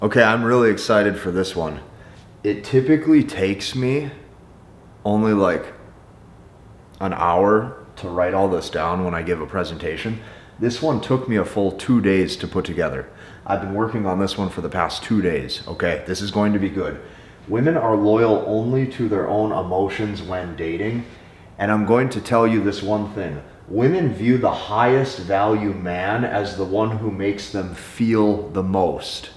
Okay, I'm really excited for this one. It typically takes me only like an hour to write all this down when I give a presentation. This one took me a full 2 days to put together. I've been working on this one for the past 2 days, okay? This is going to be good. Women are loyal only to their own emotions when dating, and I'm going to tell you this one thing. Women view the highest value man as the one who makes them feel the most.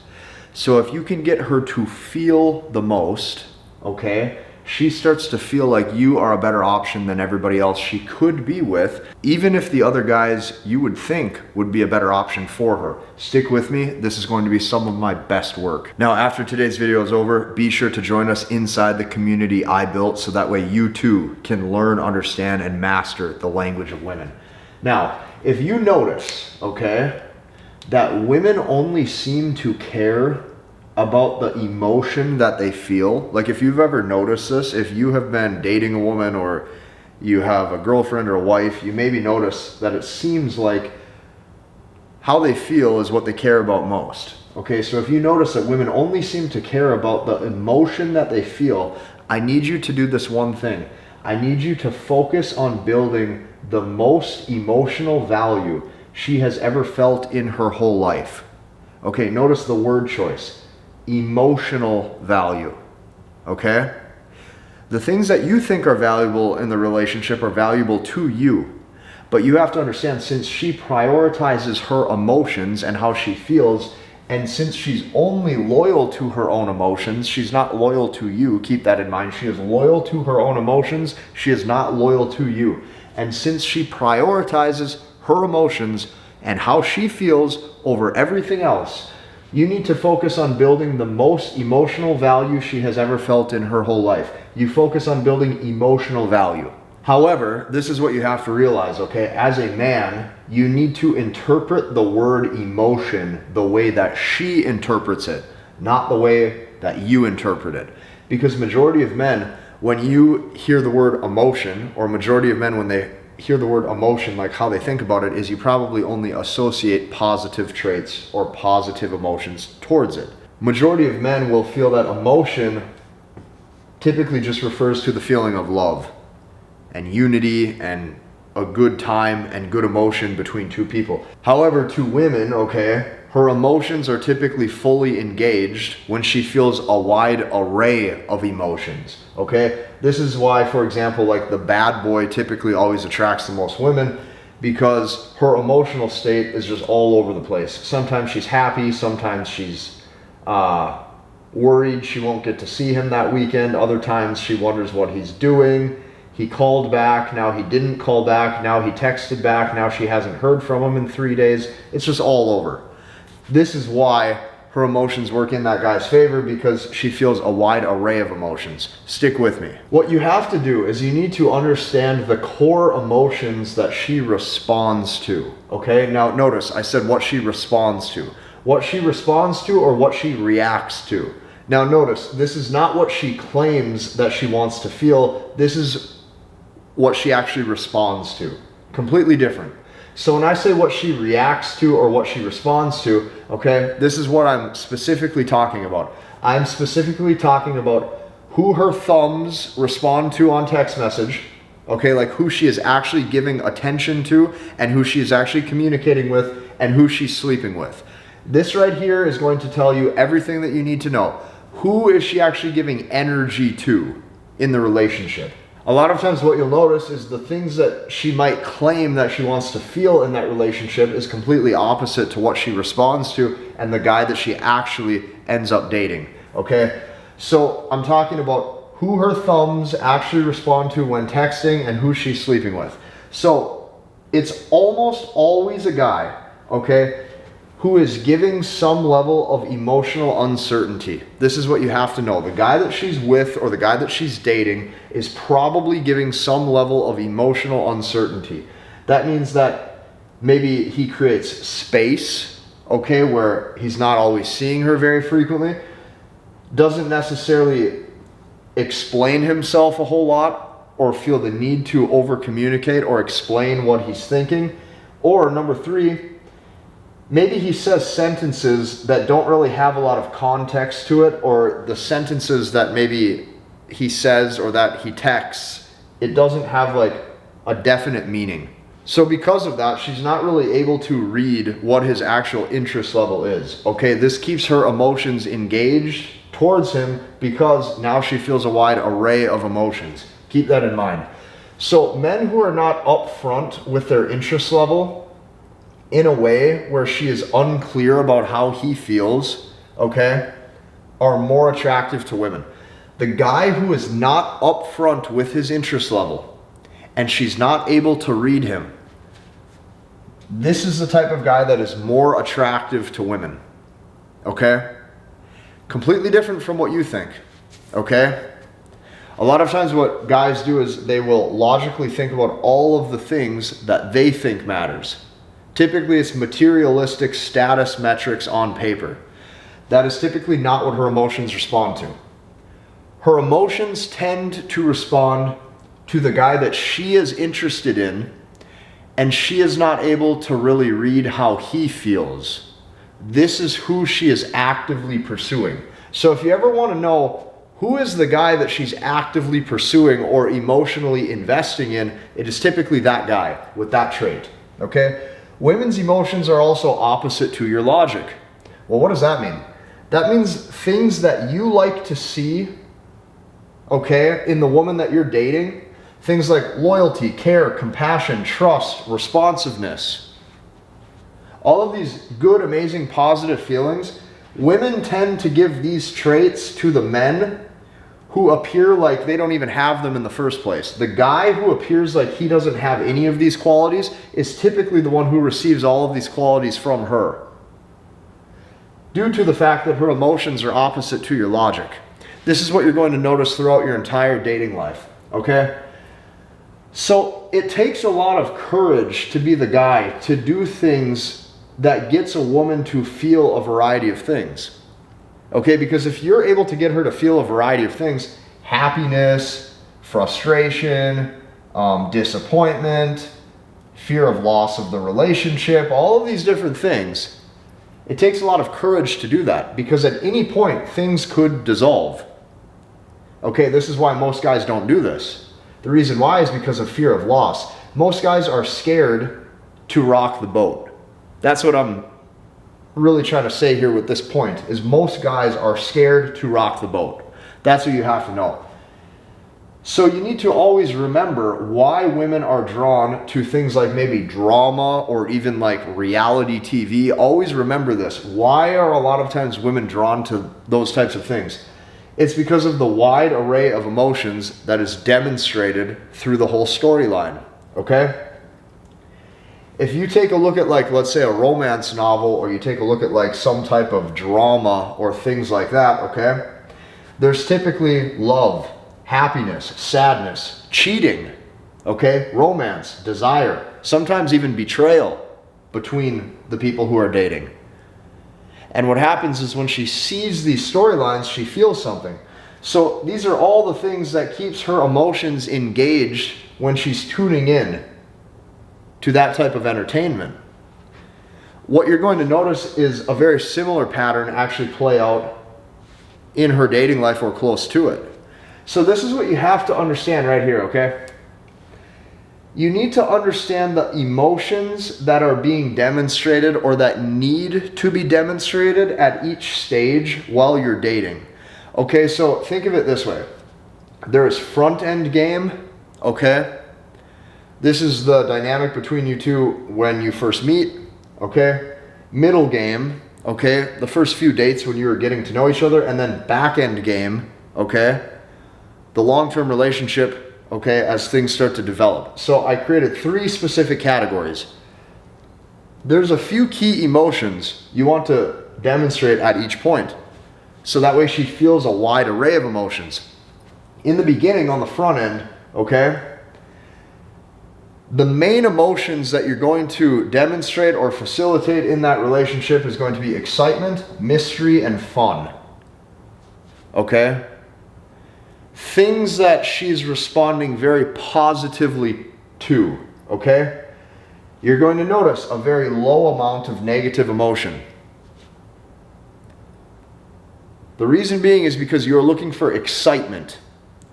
So if you can get her to feel the most, okay, she starts to feel like you are a better option than everybody else she could be with, even if the other guys you would think would be a better option for her. Stick with me, this is going to be some of my best work. Now, after today's video is over, be sure to join us inside the community I built so that way you too can learn, understand, and master the language of women. Now, if you notice, okay, that women only seem to care about the emotion that they feel. Like if you've ever noticed this, if you have been dating a woman or you have a girlfriend or a wife, you maybe notice that it seems like how they feel is what they care about most. Okay, so if you notice that women only seem to care about the emotion that they feel, I need you to do this one thing. I need you to focus on building the most emotional value she has ever felt in her whole life. Okay, notice the word choice. Emotional value. Okay? The things that you think are valuable in the relationship are valuable to you. But you have to understand, since she prioritizes her emotions and how she feels, and since she's only loyal to her own emotions, she's not loyal to you. Keep that in mind. She is loyal to her own emotions. She is not loyal to you. And since she prioritizes her emotions and how she feels over everything else, you need to focus on building the most emotional value she has ever felt in her whole life. You focus on building emotional value. However, this is what you have to realize, okay? As a man, you need to interpret the word emotion the way that she interprets it, not the way that you interpret it. Because majority of men, when you hear the word emotion, or majority of men when they hear the word emotion, like how they think about it is you probably only associate positive traits or positive emotions towards it. Majority of men will feel that emotion typically just refers to the feeling of love and unity and a good time and good emotion between two people. However, to women, okay, her emotions are typically fully engaged when she feels a wide array of emotions, okay? This is why, for example, like the bad boy typically always attracts the most women, because her emotional state is just all over the place. Sometimes she's happy, sometimes she's worried she won't get to see him that weekend. Other times she wonders what he's doing. He called back, now he didn't call back, now he texted back, now she hasn't heard from him in 3 days. It's just all over. This is why her emotions work in that guy's favor, because she feels a wide array of emotions. Stick with me. What you have to do is you need to understand the core emotions that she responds to. Okay, now notice I said what she responds to. What she responds to or what she reacts to. Now notice, this is not what she claims that she wants to feel. This is what she actually responds to. Completely different. So when I say what she reacts to or what she responds to, okay, this is what I'm specifically talking about. I'm specifically talking about who her thumbs respond to on text message, okay, like who she is actually giving attention to and who she is actually communicating with and who she's sleeping with. This right here is going to tell you everything that you need to know. Who is she actually giving energy to in the relationship? A lot of times what you'll notice is the things that she might claim that she wants to feel in that relationship is completely opposite to what she responds to and the guy that she actually ends up dating, okay? So I'm talking about who her thumbs actually respond to when texting and who she's sleeping with. So it's almost always a guy, okay, who is giving some level of emotional uncertainty. This is what you have to know. The guy that she's with or the guy that she's dating is probably giving some level of emotional uncertainty. That means that maybe he creates space, okay, where he's not always seeing her very frequently, doesn't necessarily explain himself a whole lot or feel the need to over communicate or explain what he's thinking. Or number three, maybe he says sentences that don't really have a lot of context to it, or the sentences that maybe he says or that he texts, it doesn't have like a definite meaning. So because of that, she's not really able to read what his actual interest level is. Okay, this keeps her emotions engaged towards him because now she feels a wide array of emotions. Keep that in mind. So men who are not upfront with their interest level in a way where she is unclear about how he feels, okay, are more attractive to women. The guy who is not upfront with his interest level and she's not able to read him, this is the type of guy that is more attractive to women, okay? Completely different from what you think, okay? A lot of times what guys do is they will logically think about all of the things that they think matters. Typically it's materialistic status metrics on paper. That is typically not what her emotions respond to. Her emotions tend to respond to the guy that she is interested in, and she is not able to really read how he feels. This is who she is actively pursuing. So if you ever want to know who is the guy that she's actively pursuing or emotionally investing in, it is typically that guy with that trait, okay? Women's emotions are also opposite to your logic. Well, what does that mean? That means things that you like to see, okay, in the woman that you're dating, things like loyalty, care, compassion, trust, responsiveness. All of these good, amazing, positive feelings, women tend to give these traits to the men who appear like they don't even have them in the first place. The guy who appears like he doesn't have any of these qualities is typically the one who receives all of these qualities from her, due to the fact that her emotions are opposite to your logic. This is what you're going to notice throughout your entire dating life, okay? So it takes a lot of courage to be the guy to do things that gets a woman to feel a variety of things. Okay, because if you're able to get her to feel a variety of things, happiness, frustration, disappointment, fear of loss of the relationship, all of these different things, it takes a lot of courage to do that, because at any point things could dissolve. Okay, this is why most guys don't do this. The reason why is because of fear of loss. Most guys are scared to rock the boat. That's what I'm really trying to say here with this point, is most guys are scared to rock the boat. That's what you have to know. So you need to always remember why women are drawn to things like maybe drama or even like reality TV. Always remember this. Why are a lot of times women drawn to those types of things? It's because of the wide array of emotions that is demonstrated through the whole storyline, okay? If you take a look at, like, let's say a romance novel, or you take a look at like some type of drama or things like that, okay? There's typically love, happiness, sadness, cheating, okay? Romance, desire, sometimes even betrayal between the people who are dating. And what happens is when she sees these storylines, she feels something. So these are all the things that keeps her emotions engaged when she's tuning in to that type of entertainment. What you're going to notice is a very similar pattern actually play out in her dating life or close to it. So this is what you have to understand right here, okay? You need to understand the emotions that are being demonstrated or that need to be demonstrated at each stage while you're dating. Okay, so think of it this way. There is front end game, okay? This is the dynamic between you two when you first meet, okay? Middle game, okay? The first few dates when you were getting to know each other, and then back end game, okay? The long-term relationship, okay, as things start to develop. So I created 3 specific categories. There's a few key emotions you want to demonstrate at each point, so that way she feels a wide array of emotions. In the beginning, on the front end, okay, the main emotions that you're going to demonstrate or facilitate in that relationship is going to be excitement, mystery, and fun. Okay? Things that she's responding very positively to, okay? you're going to notice a very low amount of negative emotion. The reason being is because you're looking for excitement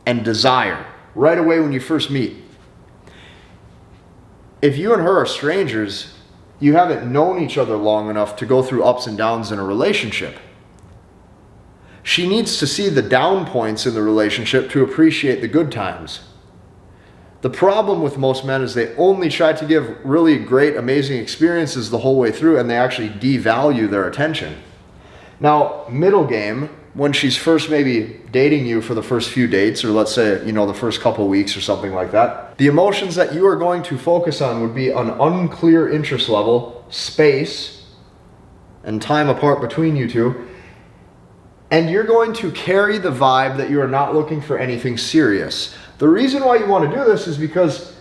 and desire right away when you first meet. If you and her are strangers, you haven't known each other long enough to go through ups and downs in a relationship. She needs to see the down points in the relationship to appreciate the good times. The problem with most men is they only try to give really great, amazing experiences the whole way through, and they actually devalue their attention. Now, middle game, when she's first maybe dating you for the first few dates, or let's say, the first couple weeks or something like that, the emotions that you are going to focus on would be an unclear interest level, space, and time apart between you two. And you're going to carry the vibe that you are not looking for anything serious. The reason why you want to do this is because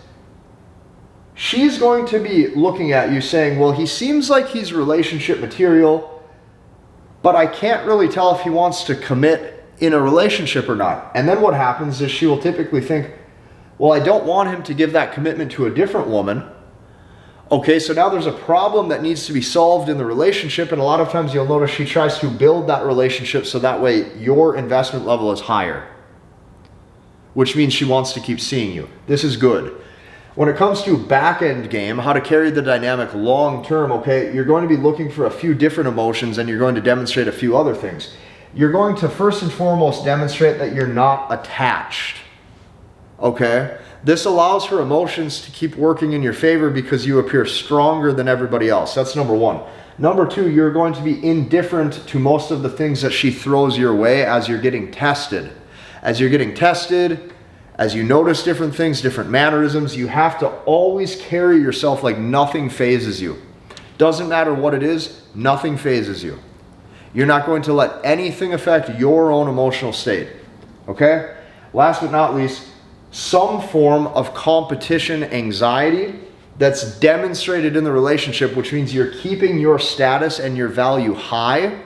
she's going to be looking at you saying, well, he seems like he's relationship material, but I can't really tell if he wants to commit in a relationship or not. And then what happens is she will typically think, well, I don't want him to give that commitment to a different woman. Okay, so now there's a problem that needs to be solved in the relationship, and a lot of times you'll notice she tries to build that relationship so that way your investment level is higher, which means she wants to keep seeing you. This is good. When it comes to back-end game, how to carry the dynamic long-term, okay, you're going to be looking for a few different emotions, and you're going to demonstrate a few other things. You're going to first and foremost demonstrate that you're not attached, okay? This allows her emotions to keep working in your favor because you appear stronger than everybody else. That's number one. Number two, you're going to be indifferent to most of the things that she throws your way as you're getting tested. As you're getting tested, as you notice different things, different mannerisms, you have to always carry yourself like nothing phases you. Doesn't matter what it is, nothing phases you. You're not going to let anything affect your own emotional state. Okay? Last but not least, some form of competition anxiety that's demonstrated in the relationship, which means you're keeping your status and your value high,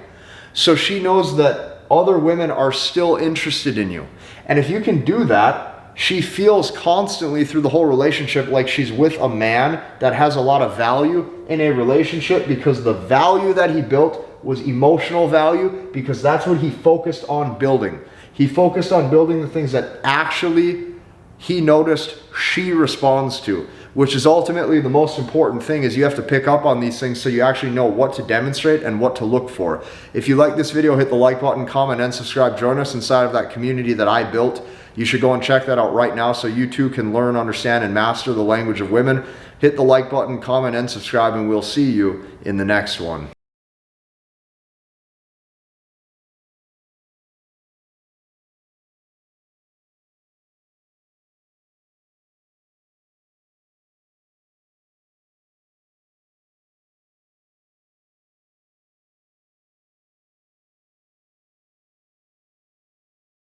so she knows that other women are still interested in you. And if you can do that, she feels constantly through the whole relationship like she's with a man that has a lot of value in a relationship, because the value that he built was emotional value, because that's what he focused on building. He focused on building the things that actually he noticed she responds to, which is ultimately the most important thing. Is you have to pick up on these things so you actually know what to demonstrate and what to look for. If you like this video, hit the like button, comment, and subscribe. Join us inside of that community that I built. You should go and check that out right now so you too can learn, understand, and master the language of women. Hit the like button, comment, and subscribe, and we'll see you in the next one.